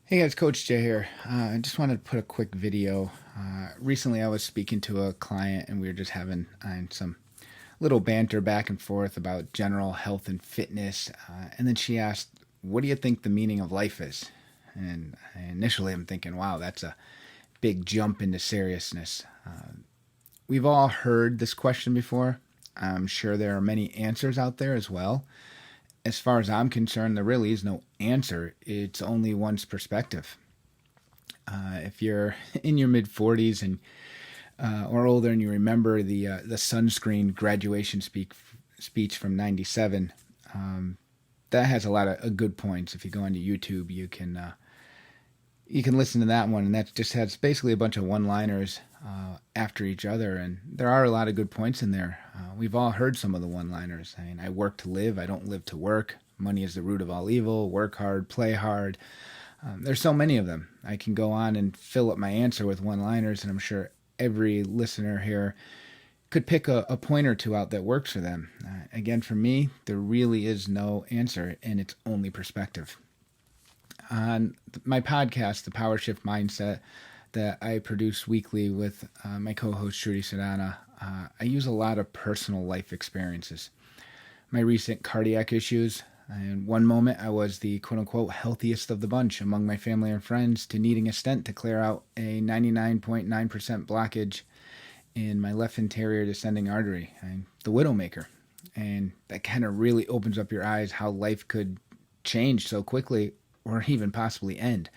Hey guys, Coach Jay here. I just wanted to put a quick video. Recently, I was speaking to a client and we were just having some little banter back and forth about general health and fitness. And then she asked, "What do you think the meaning of life is?" And initially, I'm thinking, wow, that's a big jump into seriousness. We've all heard this question before. I'm sure there are many answers out there as well. As far as I'm concerned, there really is no answer. It's only one's perspective. If you're in your mid 40s and or older, and you remember the sunscreen graduation speech from '97, that has a lot of good points. If you go onto YouTube, you can listen to that one, and that just has basically a bunch of one-liners after each other, and there are a lot of good points in there. We've all heard some of the one-liners. I mean, I work to live, I don't live to work. Money is the root of all evil. Work hard, play hard. There's so many of them. I can go on and fill up my answer with one-liners, and I'm sure every listener here could pick a point or two out that works for them. Again, for me, there really is no answer, and it's only perspective. On my podcast, The Power Shift Mindset, that I produce weekly with my co-host Shruti Sadana, I use a lot of personal life experiences. My recent cardiac issues, and one moment I was the quote-unquote healthiest of the bunch among my family and friends, to needing a stent to clear out a 99.9% blockage in my left anterior descending artery, and the Widowmaker. And that kind of really opens up your eyes how life could change so quickly or even possibly end.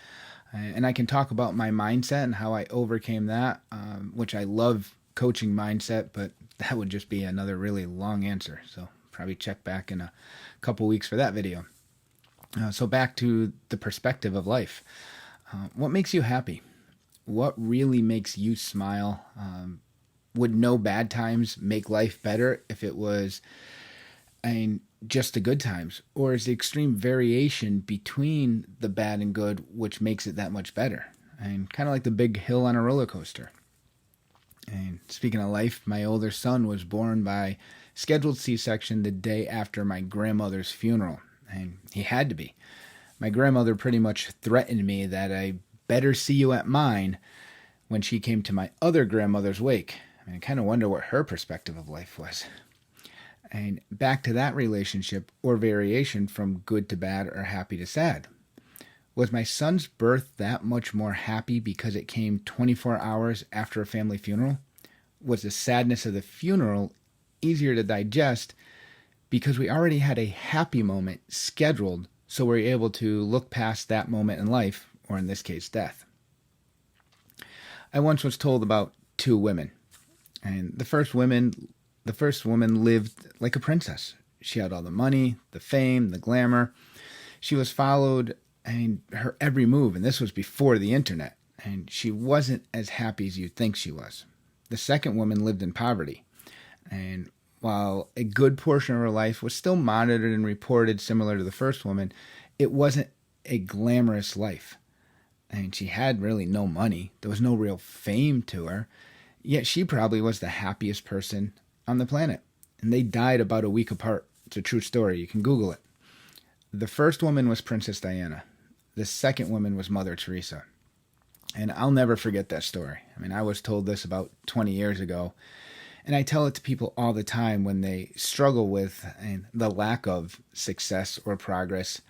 And I can talk about my mindset and how I overcame that, which I love coaching mindset, but that would just be another really long answer. So probably check back in a couple weeks for that video. So back to the perspective of life. What makes you happy? What really makes you smile? Would no bad times make life better if it was just the good times? Or is the extreme variation between the bad and good which makes it that much better? And kind of like the big hill on a roller coaster. And speaking of life, my older son was born by scheduled C-section the day after my grandmother's funeral. And he had to be. My grandmother pretty much threatened me that I better see you at mine when she came to my other grandmother's wake. I kind of wonder what her perspective of life was. And back to that relationship or variation from good to bad or happy to sad. Was my son's birth that much more happy because it came 24 hours after a family funeral? Was the sadness of the funeral easier to digest because we already had a happy moment scheduled, so we're able to look past that moment in life, or in this case, death? I once was told about two women, and the first woman lived like a princess. She had all the money, the fame, the glamour. She was followed her every move, and this was before the internet, and she wasn't as happy as you'd think she was. The second woman lived in poverty, and while a good portion of her life was still monitored and reported similar to the first woman, it wasn't a glamorous life. And she had really no money. There was no real fame to her, yet she probably was the happiest person on the planet. And they died about a week apart. It's a true story. You can Google it. The first woman was Princess Diana. The second woman was Mother Teresa. And I'll never forget that story. I mean, I was told this about 20 years ago. And I tell it to people all the time when they struggle with the lack of success or progress.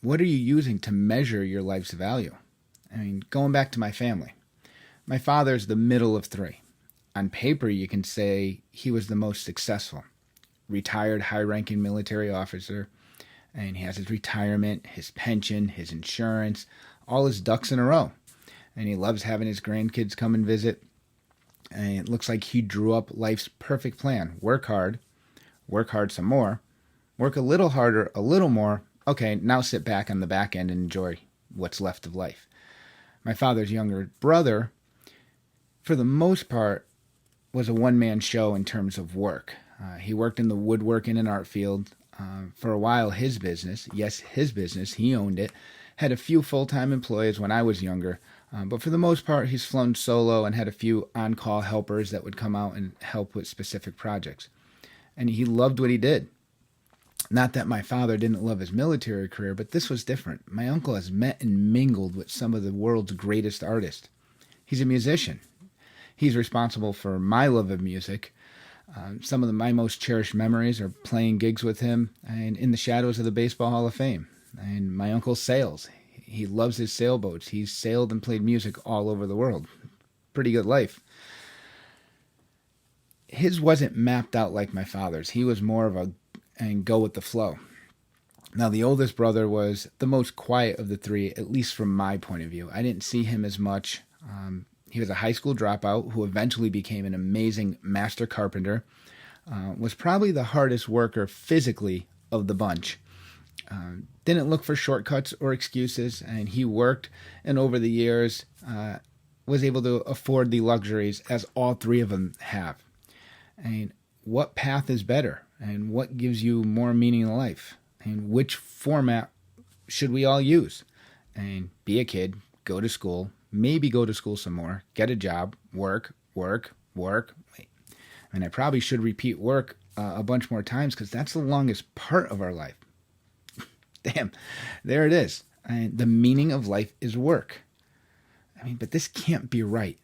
What are you using to measure your life's value? I mean, going back to my family. My father's the middle of three. On paper, you can say he was the most successful. Retired high-ranking military officer, and he has his retirement, his pension, his insurance, all his ducks in a row. And he loves having his grandkids come and visit. And it looks like he drew up life's perfect plan. Work hard some more, work a little harder, a little more. Okay, now sit back on the back end and enjoy what's left of life. My father's younger brother, for the most part, was a one-man show in terms of work. He worked in the woodworking and art field. For a while, his business, he owned it, had a few full-time employees when I was younger, but for the most part, he's flown solo and had a few on-call helpers that would come out and help with specific projects. And he loved what he did. Not that my father didn't love his military career, but this was different. My uncle has met and mingled with some of the world's greatest artists. He's a musician. He's responsible for my love of music. Some of my most cherished memories are playing gigs with him and in the shadows of the Baseball Hall of Fame. And my uncle sails. He loves his sailboats. He's sailed and played music all over the world. Pretty good life. His wasn't mapped out like my father's. He was more of a and go with the flow. Now, the oldest brother was the most quiet of the three, at least from my point of view. I didn't see him as much. He was a high school dropout who eventually became an amazing master carpenter, was probably the hardest worker physically of the bunch. Didn't look for shortcuts or excuses, and he worked, and over the years was able to afford the luxuries as all three of them have. And what path is better, and what gives you more meaning in life, and which format should we all use? And be a kid, go to school, maybe go to school some more, get a job, work. And I probably should repeat work a bunch more times because that's the longest part of our life. Damn, there it is. And the meaning of life is work. But this can't be right.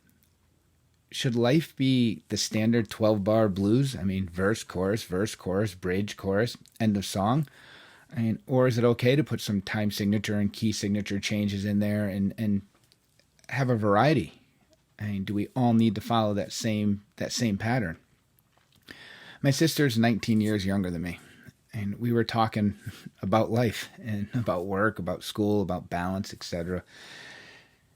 Should life be the standard 12-bar blues? Verse, chorus, bridge, chorus, end of song? Or is it okay to put some time signature and key signature changes in there and have a variety? Do we all need to follow that same pattern? My sister's 19 years younger than me, and we were talking about life and about work, about school, about balance, etc.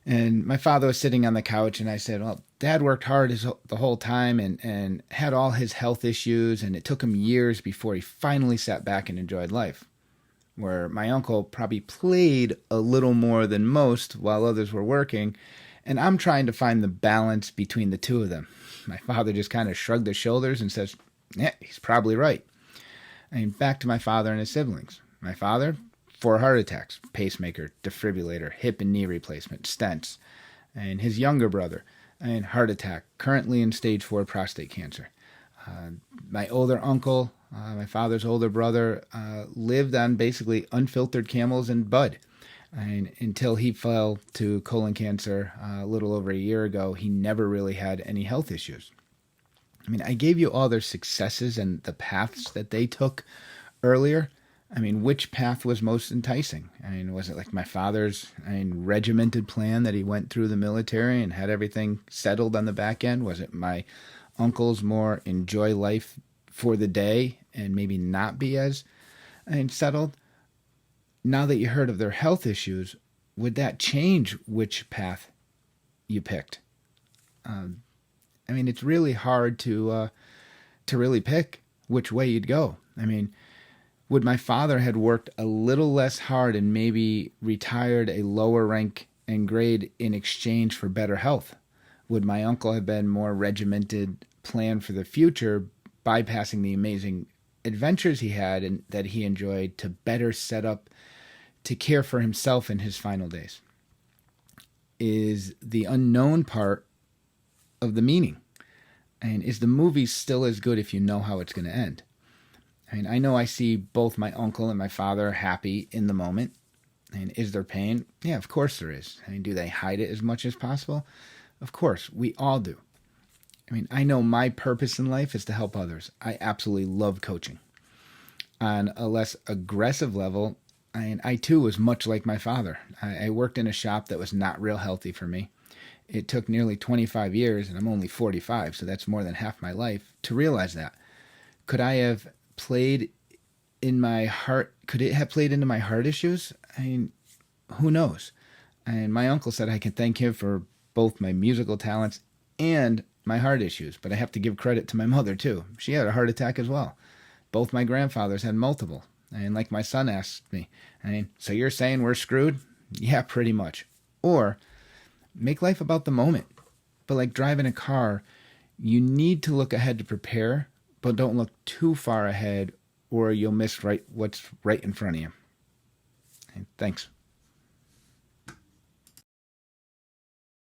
And my father was sitting on the couch, and I said, well, Dad worked hard the whole time and had all his health issues, and it took him years before he finally sat back and enjoyed life. Where my uncle probably played a little more than most while others were working, and I'm trying to find the balance between the two of them. My father just kind of shrugged his shoulders and says, yeah, he's probably right. Back to my father and his siblings. My father, 4 heart attacks, pacemaker, defibrillator, hip and knee replacement, stents. And his younger brother, heart attack, currently in stage 4 prostate cancer. My older uncle, my father's older brother, lived on basically unfiltered Camels and Bud. And until he fell to colon cancer a little over a year ago, he never really had any health issues. I gave you all their successes and the paths that they took earlier. Which path was most enticing? Was it like my father's regimented plan that he went through the military and had everything settled on the back end? Was it my uncle's more enjoy life for the day and maybe not be as settled? Now that you heard of their health issues, would that change which path you picked? It's really hard to really pick which way you'd go. Would my father had worked a little less hard and maybe retired a lower rank and grade in exchange for better health? Would my uncle have been more regimented, plan for the future, bypassing the amazing adventures he had and that he enjoyed to better set up to care for himself in his final days? Is the unknown part of the meaning? And is the movie still as good if you know how it's going to end? I know I see both my uncle and my father happy in the moment. And is there pain? Yeah, of course there is. Do they hide it as much as possible? Of course, we all do. I know my purpose in life is to help others. I absolutely love coaching. On a less aggressive level, I too was much like my father. I worked in a shop that was not real healthy for me. It took nearly 25 years, and I'm only 45, so that's more than half my life, to realize that. Could I have played in my heart? Could it have played into my heart issues? Who knows? And my uncle said I can thank him for both my musical talents and my heart issues, but I have to give credit to my mother too. She had a heart attack as well. Both my grandfathers had multiple. And like my son asked me, so you're saying we're screwed? Yeah, pretty much. Or make life about the moment. But like driving a car, you need to look ahead to prepare, but don't look too far ahead or you'll miss what's right in front of you. Thanks.